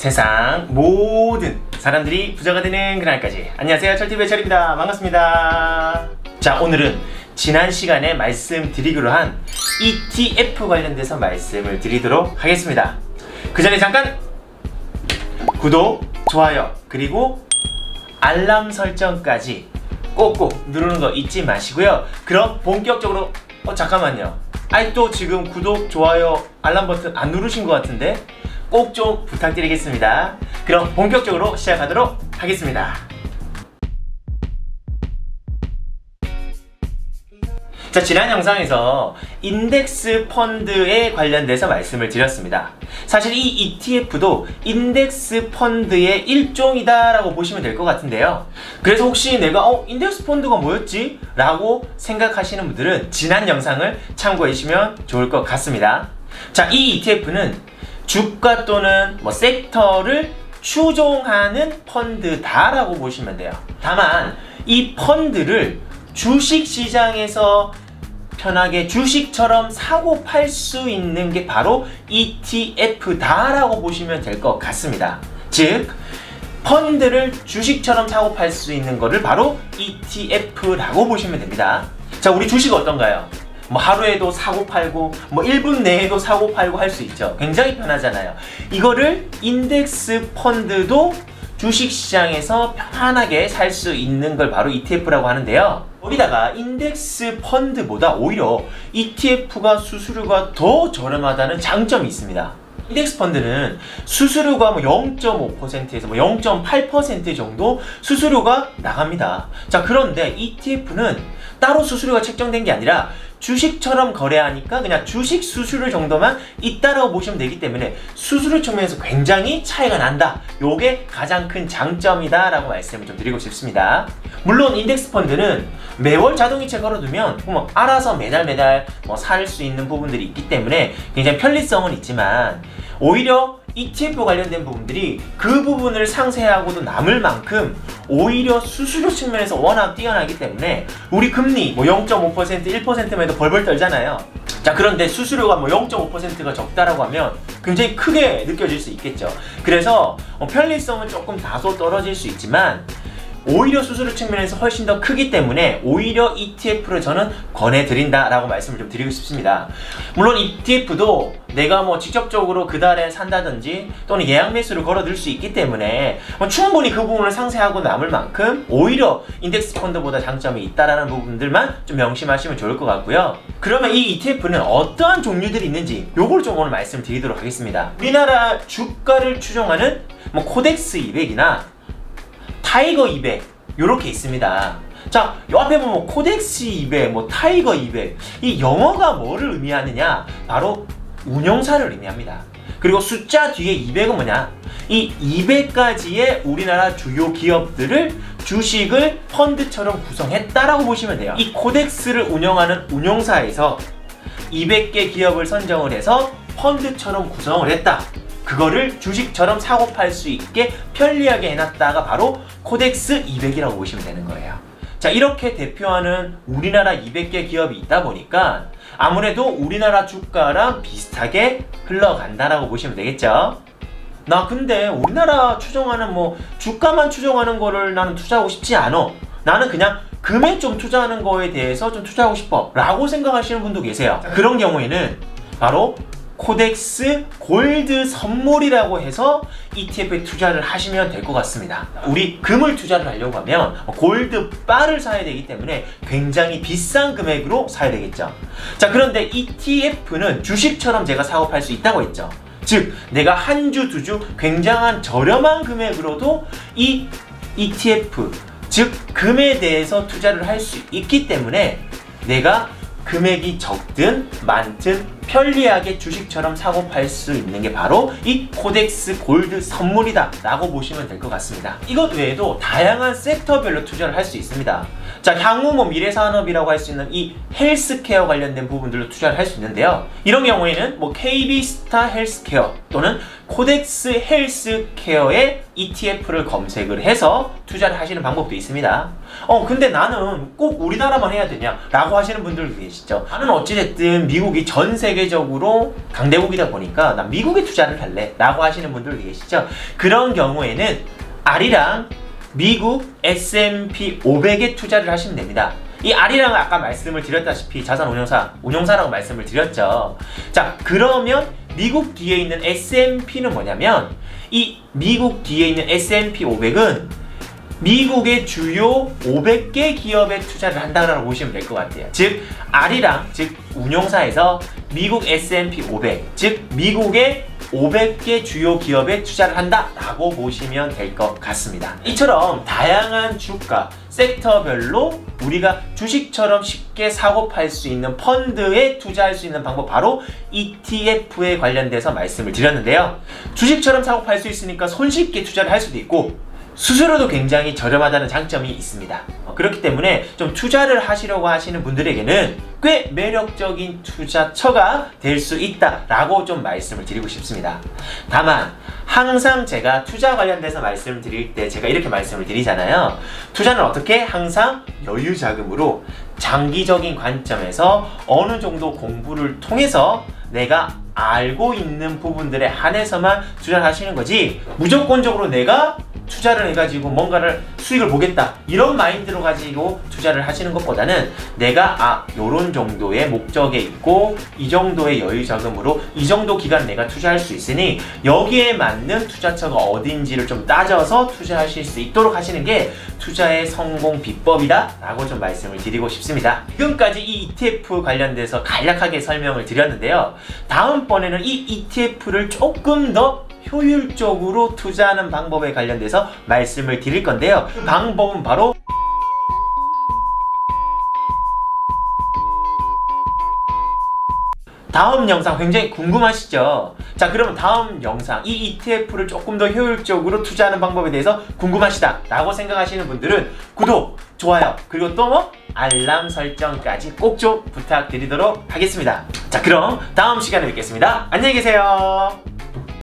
세상 모든 사람들이 부자가 되는 그날까지. 안녕하세요, 철TV의 철입니다. 반갑습니다. 자, 오늘은 지난 시간에 말씀드리기로 한 ETF 관련돼서 말씀을 드리도록 하겠습니다. 그 전에 잠깐 구독, 좋아요, 그리고 알람 설정까지 꼭꼭 누르는 거 잊지 마시고요. 그럼 본격적으로 잠깐만요. 또 지금 구독, 좋아요, 알람 버튼 안 누르신 것 같은데 꼭 좀 부탁드리겠습니다. 그럼 본격적으로 시작하도록 하겠습니다. 자, 지난 영상에서 인덱스 펀드에 관련돼서 말씀을 드렸습니다. 사실 이 ETF도 인덱스 펀드의 일종이다 라고 보시면 될 것 같은데요. 그래서 혹시 내가 인덱스 펀드가 뭐였지? 라고 생각하시는 분들은 지난 영상을 참고해 주시면 좋을 것 같습니다. 자, 이 ETF는 주가 또는 섹터를 추종하는 펀드다 라고 보시면 돼요. 다만 이 펀드를 주식시장에서 편하게 주식처럼 사고 팔 수 있는 게 바로 ETF다 라고 보시면 될 것 같습니다. 즉, 펀드를 주식처럼 사고 팔 수 있는 거를 바로 ETF라고 보시면 됩니다. 자, 우리 주식 어떤가요? 하루에도 사고 팔고 1분 내에도 사고 팔고 할 수 있죠. 굉장히 편하잖아요. 이거를 인덱스 펀드도 주식시장에서 편안하게 살 수 있는 걸 바로 ETF라고 하는데요. 거기다가 인덱스 펀드보다 오히려 ETF가 수수료가 더 저렴하다는 장점이 있습니다. 인덱스 펀드는 수수료가 0.5%에서 0.8% 정도 수수료가 나갑니다. 자, 그런데 ETF는 따로 수수료가 책정된 게 아니라 주식처럼 거래하니까 그냥 주식 수수료 정도만 있다라고 보시면 되기 때문에 수수료 측면에서 굉장히 차이가 난다. 요게 가장 큰 장점이다 라고 말씀을 좀 드리고 싶습니다. 물론 인덱스 펀드는 매월 자동이체 걸어두면 알아서 매달 살 수 있는 부분들이 있기 때문에 굉장히 편리성은 있지만 오히려 ETF 관련된 부분들이 그 부분을 상쇄하고도 남을 만큼 오히려 수수료 측면에서 워낙 뛰어나기 때문에 우리 금리 0.5% 1%만 해도 벌벌 떨잖아요. 자, 그런데 수수료가 0.5%가 적다라고 하면 굉장히 크게 느껴질 수 있겠죠. 그래서 편리성은 조금 다소 떨어질 수 있지만 오히려 수수료 측면에서 훨씬 더 크기 때문에 오히려 ETF를 저는 권해드린다 라고 말씀을 좀 드리고 싶습니다. 물론 ETF도 내가 직접적으로 그 달에 산다든지 또는 예약 매수를 걸어둘 수 있기 때문에 충분히 그 부분을 상쇄하고 남을 만큼 오히려 인덱스 펀드보다 장점이 있다라는 부분들만 좀 명심하시면 좋을 것 같고요. 그러면 이 ETF는 어떠한 종류들이 있는지 요걸 좀 오늘 말씀드리도록 하겠습니다. 우리나라 주가를 추종하는 코덱스 200이나 타이거 200 요렇게 있습니다. 자, 요 앞에 보면 코덱스 200, 타이거 200 이 영어가 뭐를 의미하느냐? 바로 운용사를 의미합니다. 그리고 숫자 뒤에 200은 뭐냐? 이 200가지의 우리나라 주요 기업들을 주식을 펀드처럼 구성했다라고 보시면 돼요. 이 코덱스를 운영하는 운용사에서 200개 기업을 선정을 해서 펀드처럼 구성을 했다. 그거를 주식처럼 사고 팔 수 있게 편리하게 해놨다가 바로 코덱스 200이라고 보시면 되는 거예요. 자, 이렇게 대표하는 우리나라 200개 기업이 있다 보니까 아무래도 우리나라 주가랑 비슷하게 흘러간다라고 보시면 되겠죠. 나 근데 우리나라 추정하는 주가만 추정하는 거를 나는 투자하고 싶지 않아. 나는 그냥 금액 좀 투자하는 거에 대해서 좀 투자하고 싶어 라고 생각하시는 분도 계세요. 자, 그런 경우에는 바로 코덱스 골드 선물이라고 해서 ETF에 투자를 하시면 될 것 같습니다. 우리 금을 투자를 하려고 하면 골드 바를 사야 되기 때문에 굉장히 비싼 금액으로 사야 되겠죠. 자, 그런데 ETF는 주식처럼 제가 사고 팔 수 있다고 했죠. 즉, 내가 한 주, 두 주 굉장한 저렴한 금액으로도 이 ETF, 즉 금에 대해서 투자를 할 수 있기 때문에 내가 금액이 적든 많든 편리하게 주식처럼 사고 팔 수 있는 게 바로 이 코덱스 골드 선물이다 라고 보시면 될 것 같습니다. 이것 외에도 다양한 섹터별로 투자를 할 수 있습니다. 자, 향후 미래산업이라고 할 수 있는 이 헬스케어 관련된 부분들로 투자를 할 수 있는데요. 이런 경우에는 KB스타 헬스케어 또는 코덱스 헬스케어의 ETF를 검색을 해서 투자를 하시는 방법도 있습니다. 근데 나는 꼭 우리나라만 해야 되냐? 라고 하시는 분들 계시죠. 나는 어찌됐든 미국이 전 세계 세계적으로 강대국이다 보니까 난 미국에 투자를 할래 라고 하시는 분들 계시죠. 그런 경우에는 R이랑 미국 S&P 500에 투자를 하시면 됩니다. 이 R이랑은 아까 말씀을 드렸다시피 자산운용사라고 말씀을 드렸죠. 자, 그러면 미국 뒤에 있는 S&P는 뭐냐면 이 미국 뒤에 있는 S&P 500은 미국의 주요 500개 기업에 투자를 한다고 보시면 될 것 같아요. 즉 R이랑 즉 운용사에서 미국 S&P 500, 즉 미국의 500개 주요 기업에 투자를 한다라고 보시면 될 것 같습니다. 이처럼 다양한 주가, 섹터별로 우리가 주식처럼 쉽게 사고 팔 수 있는 펀드에 투자할 수 있는 방법, 바로 ETF에 관련돼서 말씀을 드렸는데요. 주식처럼 사고 팔 수 있으니까 손쉽게 투자를 할 수도 있고 수수료도 굉장히 저렴하다는 장점이 있습니다. 그렇기 때문에 좀 투자를 하시려고 하시는 분들에게는 꽤 매력적인 투자처가 될 수 있다라고 좀 말씀을 드리고 싶습니다. 다만 항상 제가 투자 관련돼서 말씀을 드릴 때 제가 이렇게 말씀을 드리잖아요. 투자는 어떻게? 항상 여유 자금으로 장기적인 관점에서 어느 정도 공부를 통해서 내가 알고 있는 부분들에 한해서만 투자를 하시는 거지, 무조건적으로 내가 투자를 해가지고 뭔가를 수익을 보겠다 이런 마인드로 가지고 투자를 하시는 것보다는 내가 요런 정도의 목적에 있고 이 정도의 여유 자금으로 이 정도 기간 내가 투자할 수 있으니 여기에 맞는 투자처가 어딘지를 좀 따져서 투자하실 수 있도록 하시는 게 투자의 성공 비법이다 라고 좀 말씀을 드리고 싶습니다. 지금까지 이 ETF 관련돼서 간략하게 설명을 드렸는데요. 다음번에는 이 ETF를 조금 더 효율적으로 투자하는 방법에 관련돼서 말씀을 드릴 건데요. 방법은 바로 다음 영상 굉장히 궁금하시죠? 자, 그러면 다음 영상 이 ETF를 조금 더 효율적으로 투자하는 방법에 대해서 궁금하시다 라고 생각하시는 분들은 구독, 좋아요, 그리고 또 뭐 알람 설정까지 꼭 좀 부탁드리도록 하겠습니다. 자, 그럼 다음 시간에 뵙겠습니다. 안녕히 계세요.